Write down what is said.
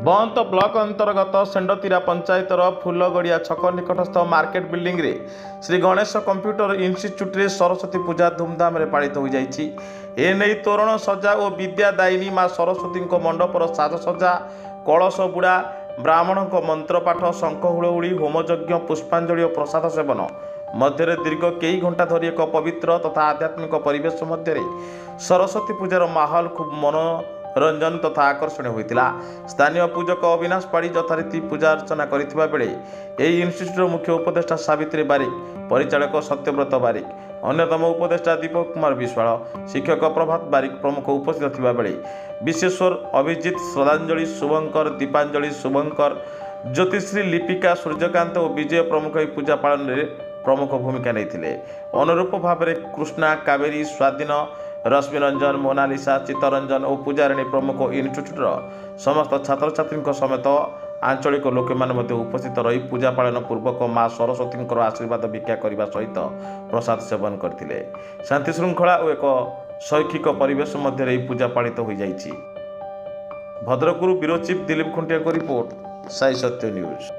बंत block अंतर्गत सेंडतीरा पंचायतर फूलगड़िया छक निकटस्थ market building रे श्री गणेश कंप्यूटर इन्स्टिट्यूट रे सरस्वती पूजा धूमधाम रे पालित हो जाइछि। एने तोरण सजा और विद्यादायिनी माँ सरस्वती मंडपर साजसजा कलश बुड़ा ब्राह्मण मंत्रपाठ शंख हुड़हुड़ी होमयज्ञ पुष्पांजलि और प्रसाद सेवन मध्य दीर्घ कई घंटा धरी एक पवित्र तथा आध्यात्मिक परिवेश मध्य सरस्वती पूजार माहौल खूब मनोरंजन तथा आकर्षण होता। स्थानीय पूजक अविनाश पाड़ी यथारीति पूजा अर्चना करथिबा बेले एही इन्स्टिट्यूट मुख्य उपदेष्टा सावित्री बारिक, परिचालक सत्यव्रत बारिक, अन्यतम उपदेष्टा दीपक कुमार विश्वाल, शिक्षक प्रभात बारिक प्रमुख उपस्थित थिबा बेले विश्वेश्वर, अभिजित, श्रद्धांजलि, शुभंकर, दीपांजलि, शुभंकर, ज्योतिश्री, लिपिका, सूर्यकांत और विजय प्रमुख यह पूजा पालन में प्रमुख भूमिका नहीं। अनुरूप भाव में कृष्णा, कावेरी, स्वाधीन, रश्मिरंजन, मोनालिसा, चित्तरंजन और पूजारिणी प्रमुख इन्स्टिट्यूटर समस्त छात्र छात्री समेत आंचलिक लोक मैंने उपस्थित रही पूजा पालन पूर्वक माँ सरस्वती आशीर्वाद भिक्षा करने सहित प्रसाद सेवन करते। शांति श्रृंखला और एक शैक्षिक परिवेश मध्य पूजा पालित हो जाइछि। भद्रकରୁ ब्यूरो चीफ दिलीप खुंटिया को रिपोर्ट, साई सत्य न्यूज।